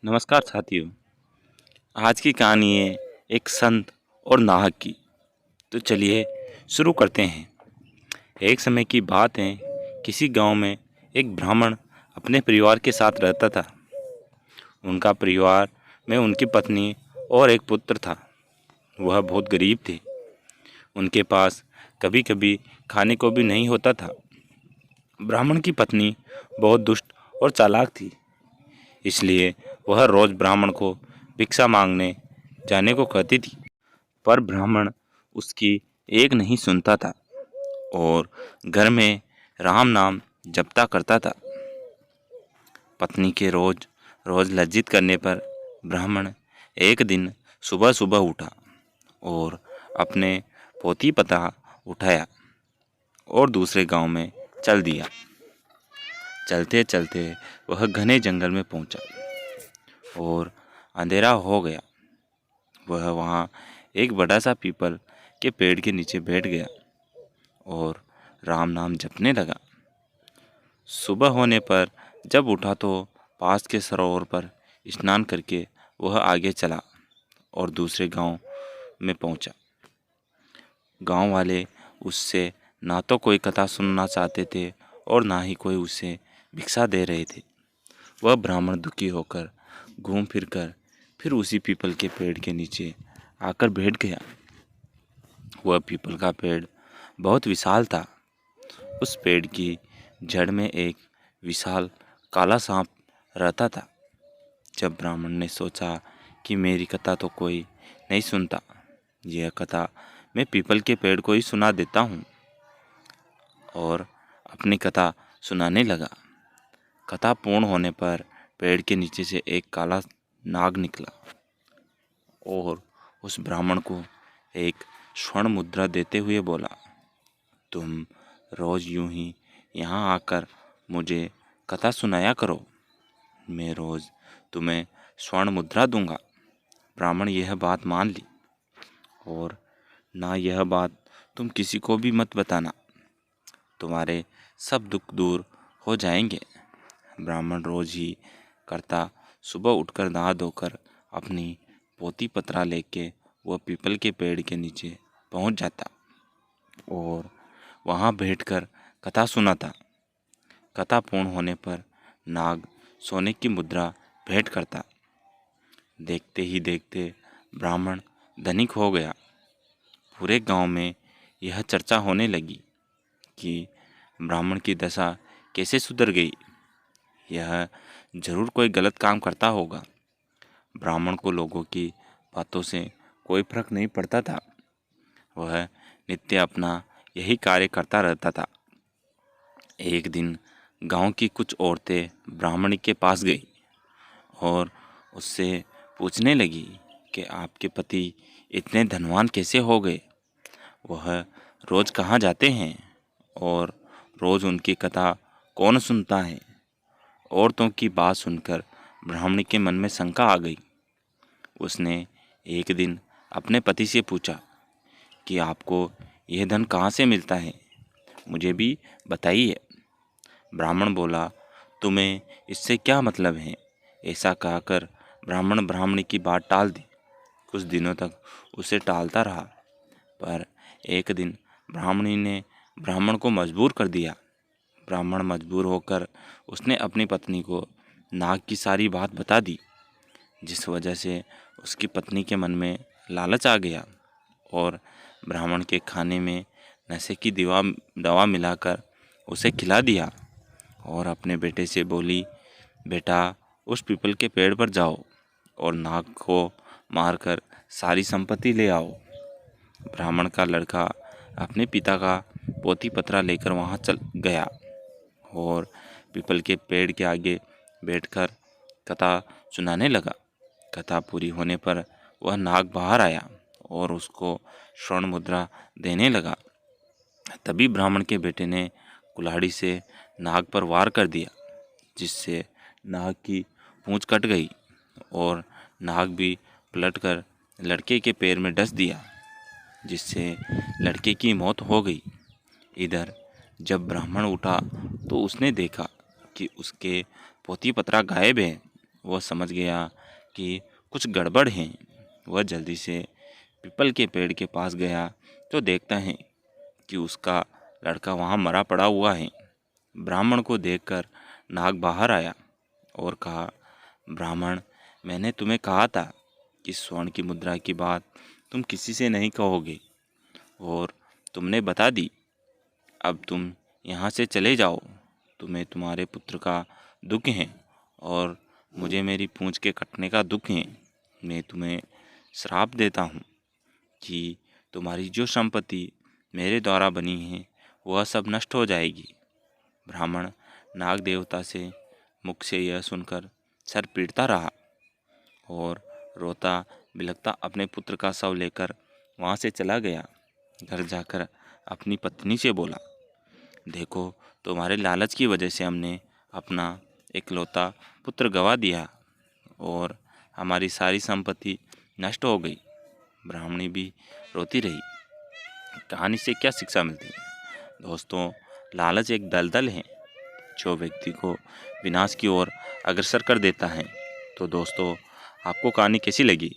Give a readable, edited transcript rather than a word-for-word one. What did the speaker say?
नमस्कार साथियों। आज की कहानी है एक संत और नाहक की। तो चलिए शुरू करते हैं। एक समय की बात है, किसी गांव में एक ब्राह्मण अपने परिवार के साथ रहता था। उनका परिवार में उनकी पत्नी और एक पुत्र था। वह बहुत गरीब थे। उनके पास कभी कभी खाने को भी नहीं होता था। ब्राह्मण की पत्नी बहुत दुष्ट और चालाक थी, इसलिए वह रोज़ ब्राह्मण को भिक्षा मांगने जाने को कहती थी। पर ब्राह्मण उसकी एक नहीं सुनता था और घर में राम नाम जपता करता था। पत्नी के रोज रोज लज्जित करने पर ब्राह्मण एक दिन सुबह सुबह उठा और अपने पोती पता उठाया और दूसरे गांव में चल दिया। चलते चलते वह घने जंगल में पहुंचा और अंधेरा हो गया। वह वहाँ एक बड़ा सा पीपल के पेड़ के नीचे बैठ गया और राम नाम जपने लगा। सुबह होने पर जब उठा तो पास के सरोवर पर स्नान करके वह आगे चला और दूसरे गांव में पहुंचा। गांव वाले उससे ना तो कोई कथा सुनना चाहते थे और ना ही कोई उसे भिक्षा दे रहे थे। वह ब्राह्मण दुखी होकर घूम फिर कर फिर उसी पीपल के पेड़ के नीचे आकर बैठ गया। वह पीपल का पेड़ बहुत विशाल था। उस पेड़ की जड़ में एक विशाल काला सांप रहता था। जब ब्राह्मण ने सोचा कि मेरी कथा तो कोई नहीं सुनता, यह कथा मैं पीपल के पेड़ को ही सुना देता हूँ, और अपनी कथा सुनाने लगा। कथा पूर्ण होने पर पेड़ के नीचे से एक काला नाग निकला और उस ब्राह्मण को एक स्वर्ण मुद्रा देते हुए बोला, तुम रोज यूं ही यहाँ आकर मुझे कथा सुनाया करो, मैं रोज तुम्हें स्वर्ण मुद्रा दूंगा। ब्राह्मण यह बात मान ली और ना यह बात तुम किसी को भी मत बताना, तुम्हारे सब दुख दूर हो जाएंगे। ब्राह्मण रोज ही करता सुबह उठकर नहा धोकर अपनी पोती पत्रा लेके वह पीपल के पेड़ के नीचे पहुंच जाता और वहां बैठकर कथा सुनाता। कथा पूर्ण होने पर नाग सोने की मुद्रा भेंट करता। देखते ही देखते ब्राह्मण धनिक हो गया। पूरे गांव में यह चर्चा होने लगी कि ब्राह्मण की दशा कैसे सुधर गई। यह जरूर कोई गलत काम करता होगा। ब्राह्मण को लोगों की बातों से कोई फर्क नहीं पड़ता था। वह नित्य अपना यही कार्य करता रहता था। एक दिन गांव की कुछ औरतें ब्राह्मण के पास गई और उससे पूछने लगी कि आपके पति इतने धनवान कैसे हो गए। वह रोज कहाँ जाते हैं और रोज उनकी कथा कौन सुनता है। औरतों की बात सुनकर ब्राह्मण के मन में शंका आ गई। उसने एक दिन अपने पति से पूछा कि आपको यह धन कहाँ से मिलता है, मुझे भी बताइए। ब्राह्मण बोला, तुम्हें इससे क्या मतलब है। ऐसा कहकर ब्राह्मण ब्राह्मणी की बात टाल दी। कुछ दिनों तक उसे टालता रहा, पर एक दिन ब्राह्मणी ने ब्राह्मण को मजबूर कर दिया। ब्राह्मण मजबूर होकर उसने अपनी पत्नी को नाग की सारी बात बता दी, जिस वजह से उसकी पत्नी के मन में लालच आ गया और ब्राह्मण के खाने में नशे की दवा मिलाकर उसे खिला दिया और अपने बेटे से बोली, बेटा उस पीपल के पेड़ पर जाओ और नाग को मारकर सारी संपत्ति ले आओ। ब्राह्मण का लड़का अपने पिता का पोती पत्रा लेकर वहाँ चल गया और पीपल के पेड़ के आगे बैठकर कथा सुनाने लगा। कथा पूरी होने पर वह नाग बाहर आया और उसको स्वर्ण मुद्रा देने लगा। तभी ब्राह्मण के बेटे ने कुल्हाड़ी से नाग पर वार कर दिया, जिससे नाग की पूंछ कट गई और नाग भी पलटकर लड़के के पैर में डस दिया, जिससे लड़के की मौत हो गई। इधर जब ब्राह्मण उठा तो उसने देखा कि उसके पोती पत्रा गायब है वह समझ गया कि कुछ गड़बड़ है। वह जल्दी से पीपल के पेड़ के पास गया तो देखता है कि उसका लड़का वहाँ मरा पड़ा हुआ है। ब्राह्मण को देखकर नाग बाहर आया और कहा, ब्राह्मण, मैंने तुम्हें कहा था कि स्वर्ण की मुद्रा की बात तुम किसी से नहीं कहोगे, और तुमने बता दी। अब तुम यहाँ से चले जाओ। तुम्हें तुम्हारे पुत्र का दुख है और मुझे मेरी पूंछ के कटने का दुख है। मैं तुम्हें श्राप देता हूँ कि तुम्हारी जो संपत्ति मेरे द्वारा बनी है वह सब नष्ट हो जाएगी। ब्राह्मण नाग देवता से मुख से यह सुनकर सर पीटता रहा और रोता बिलखता अपने पुत्र का शव लेकर वहाँ से चला गया। घर जाकर अपनी पत्नी से बोला, देखो, तुम्हारे लालच की वजह से हमने अपना इकलौता पुत्र गंवा दिया और हमारी सारी संपत्ति नष्ट हो गई। ब्राह्मणी भी रोती रही। कहानी से क्या शिक्षा मिलती है? दोस्तों, लालच एक दलदल है जो व्यक्ति को विनाश की ओर अग्रसर कर देता है। तो दोस्तों, आपको कहानी कैसी लगी?